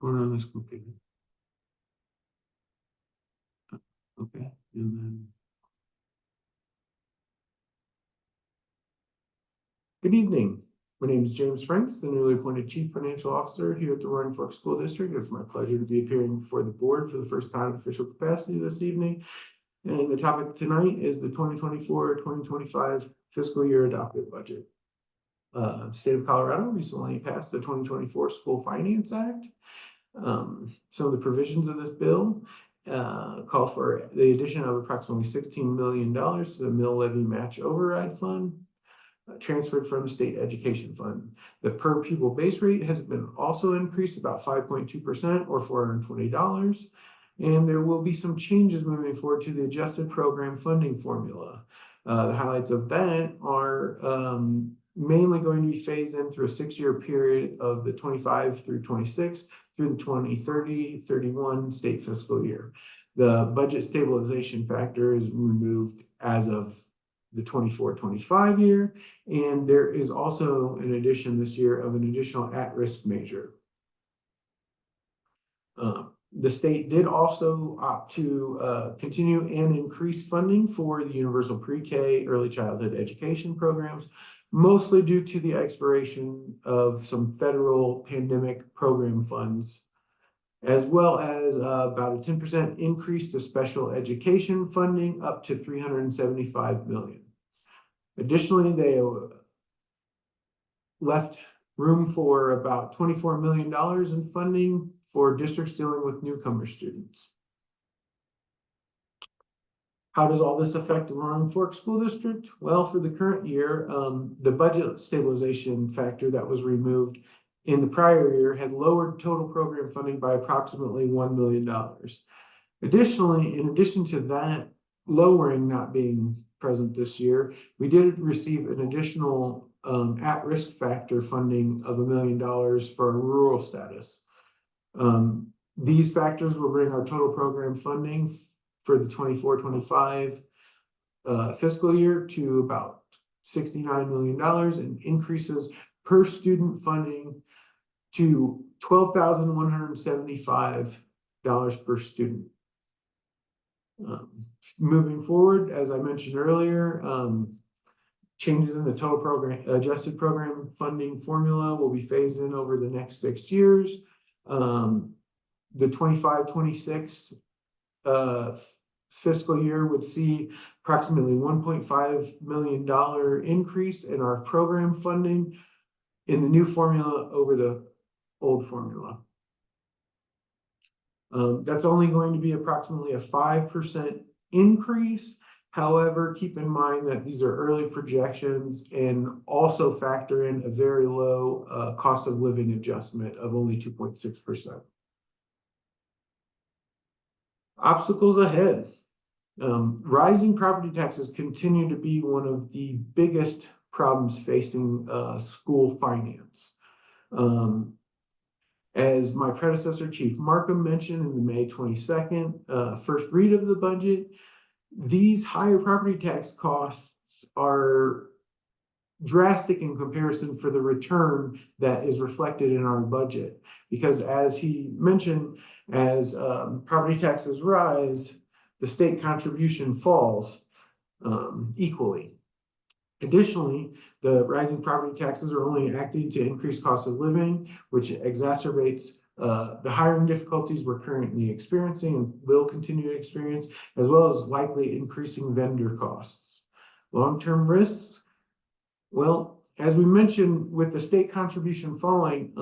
going on this computer? Okay, and then. Good evening. My name is James Franks, the newly appointed Chief Financial Officer here at the Roaring Fork School District. It's my pleasure to be appearing before the board for the first time in official capacity this evening. And the topic tonight is the 2024-2025 fiscal year adopted budget. State of Colorado recently passed the 2024 School Finance Act. Some of the provisions of this bill call for the addition of approximately $16 million to the mill levy match override fund, transferred from the state education fund. The per pupil base rate has been also increased about 5.2% or $420. And there will be some changes moving forward to the adjusted program funding formula. The highlights of that are mainly going to be phased in through a 6-year period of the 25 through 26 through the 2030-31 state fiscal year. The budget stabilization factor is removed as of the 24-25 year, and there is also an addition this year of an additional at-risk measure. The state did also opt to continue and increase funding for the universal pre-K early childhood education programs, mostly due to the expiration of some federal pandemic program funds, as well as about a 10% increase to special education funding up to $375 million. Additionally, they left room for about $24 million in funding for districts dealing with newcomer students. How does all this affect the Roaring Fork School District? Well, for the current year, the budget stabilization factor that was removed in the prior year had lowered total program funding by approximately $1 million. Additionally, in addition to that lowering not being present this year, we did receive an additional at-risk factor funding of $1 million for our rural status. These factors will bring our total program funding for the 24-25 fiscal year to about $69 million and increases per student funding to $12,175 per student. Moving forward, as I mentioned earlier, changes in the total program adjusted program funding formula will be phased in over the next 6 years. The 25-26 fiscal year would see approximately $1.5 million increase in our program funding in the new formula over the old formula. That's only going to be approximately a 5% increase. However, keep in mind that these are early projections and also factor in a very low cost of living adjustment of only 2.6%. Obstacles ahead. Rising property taxes continue to be one of the biggest problems facing school finance. As my predecessor, Chief Markham, mentioned in the May 22nd first read of the budget, these higher property tax costs are drastic in comparison for the return that is reflected in our budget. Because as he mentioned, as property taxes rise, the state contribution falls equally. Additionally, the rising property taxes are only acting to increase cost of living, which exacerbates the hiring difficulties we're currently experiencing and will continue to experience, as well as likely increasing vendor costs. Long-term risks, well, as we mentioned, with the state contribution falling,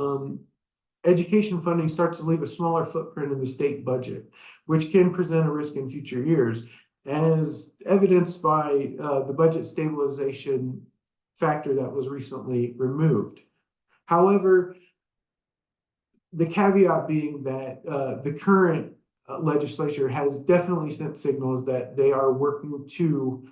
education funding starts to leave a smaller footprint in the state budget, which can present a risk in future years, as evidenced by the budget stabilization factor that was recently removed. However, the caveat being that the current legislature has definitely sent signals that they are working to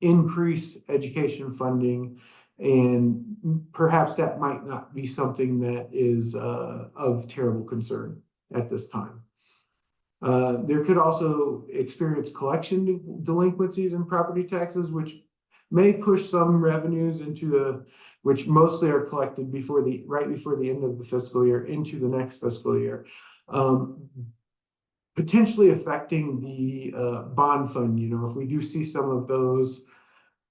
increase education funding, and perhaps that might not be something that is of terrible concern at this time. There could also experience collection delinquencies in property taxes, which may push some revenues which mostly are collected right before the end of the fiscal year into the next fiscal year. Potentially affecting the bond fund. If we do see some of those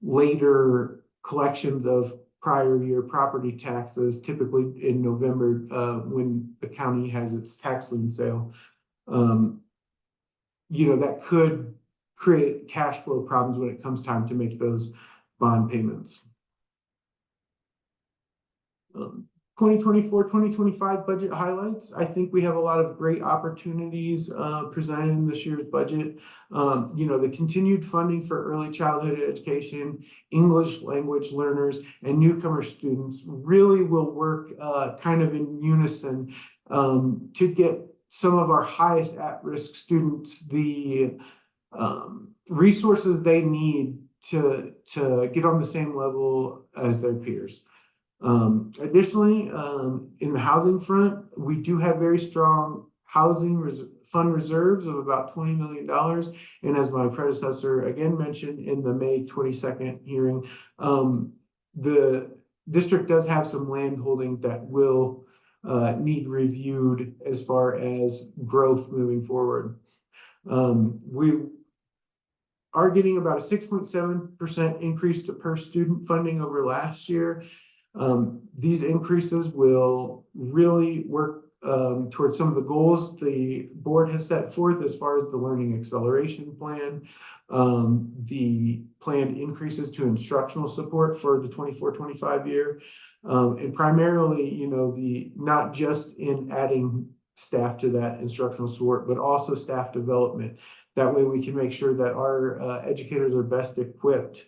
later collections of prior year property taxes, typically in November, when the county has its tax lien sale, that could create cash flow problems when it comes time to make those bond payments. 2024-2025 budget highlights. I think we have a lot of great opportunities presented in this year's budget. The continued funding for early childhood education, English language learners, and newcomer students really will work kind of in unison to get some of our highest at-risk students the resources they need to get on the same level as their peers. Additionally, in the housing front, we do have very strong housing fund reserves of about $20 million. And as my predecessor again mentioned in the May 22nd hearing, the district does have some land holdings that will need reviewed as far as growth moving forward. We are getting about a 6.7% increase to per student funding over last year. These increases will really work towards some of the goals the board has set forth as far as the learning acceleration plan, the planned increases to instructional support for the 24-25 year, and primarily, not just in adding staff to that instructional support, but also staff development. That way we can make sure that our educators are best equipped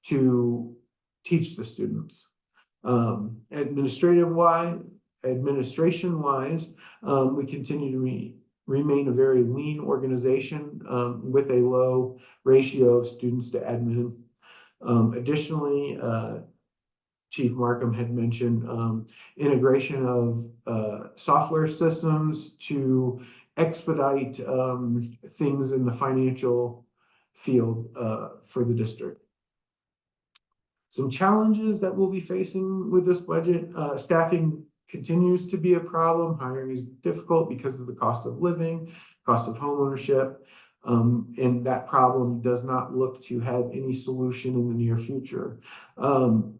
to teach the students. Administration-wise, we continue to remain a very lean organization with a low ratio of students to admin. Additionally, Chief Markham had mentioned integration of software systems to expedite things in the financial field for the district. Some challenges that we'll be facing with this budget. Staffing continues to be a problem. Hiring is difficult because of the cost of living, cost of home ownership, and that problem does not look to have any solution in the near future.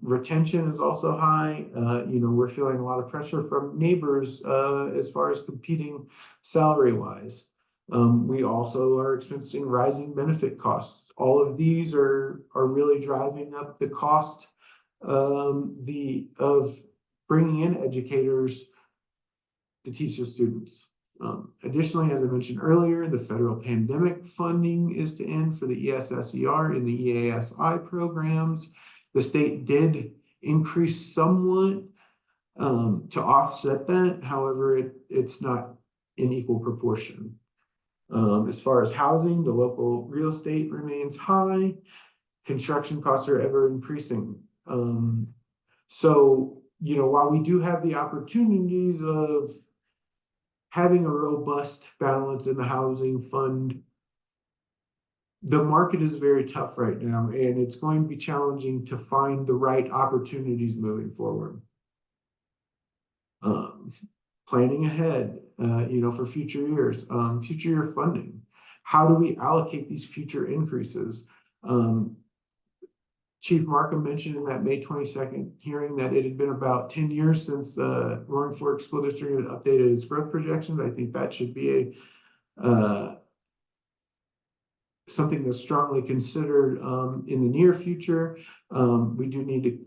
Retention is also high. We're feeling a lot of pressure from neighbors as far as competing salary-wise. We also are experiencing rising benefit costs. All of these are really driving up the cost of bringing in educators to teach the students. Additionally, as I mentioned earlier, the federal pandemic funding is to end for the ESSER and the EASI programs. The state did increase somewhat to offset that. However, it's not in equal proportion. As far as housing, the local real estate remains high. Construction costs are ever increasing. While we do have the opportunities of having a robust balance in the housing fund, the market is very tough right now, and it's going to be challenging to find the right opportunities moving forward. Planning ahead, for future years, future year funding. How do we allocate these future increases? Chief Markham mentioned in that May 22nd hearing that it had been about 10 years since the Roaring Fork School District had updated its growth projections. I think that should be something that's strongly considered in the near future. We do need to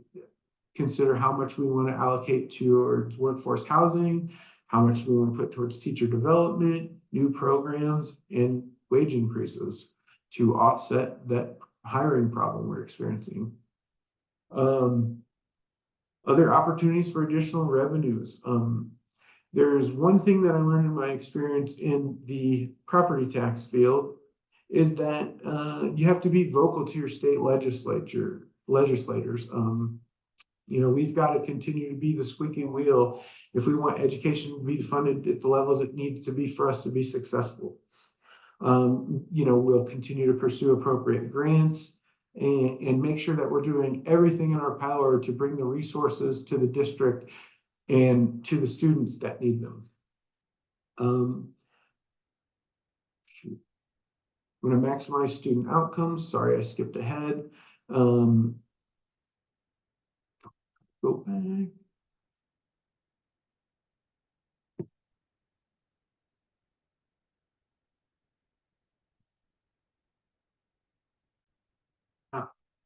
consider how much we want to allocate towards workforce housing, how much we want to put towards teacher development, new programs, and wage increases to offset that hiring problem we're experiencing. Other opportunities for additional revenues. There's one thing that I learned in my experience in the property tax field is that you have to be vocal to your state legislators. We've got to continue to be the squeaky wheel if we want education to be funded at the levels it needs to be for us to be successful. We'll continue to pursue appropriate grants, and make sure that we're doing everything in our power to bring the resources to the district and to the students that need them. Shoot. I'm going to maximize student outcomes. Sorry, I skipped ahead. Go back.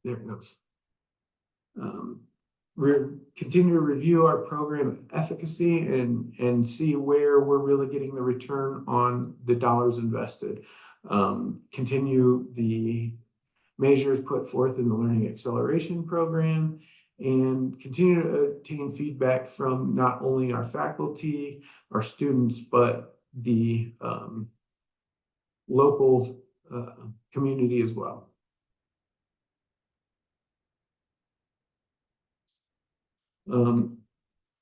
There it goes. Continue to review our program efficacy and see where we're really getting the return on the dollars invested. Continue the measures put forth in the Learning Acceleration Program, and continue to obtain feedback from not only our faculty, our students, but the local community as well.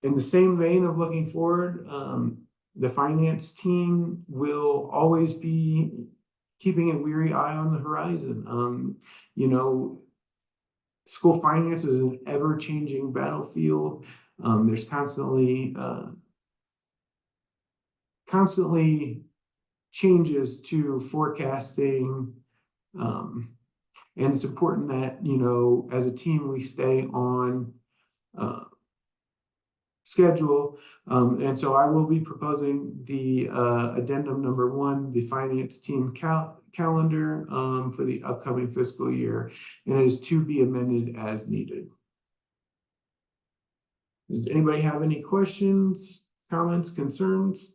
In the same vein of looking forward, the finance team will always be keeping a weary eye on the horizon. You know, school finance is an ever-changing battlefield. There's constantly changes to forecasting, and it's important that, you know, as a team we stay on schedule. And so I will be proposing the addendum number 1, the finance team calendar for the upcoming fiscal year, and it is to be amended as needed. Does anybody have any questions, comments, concerns?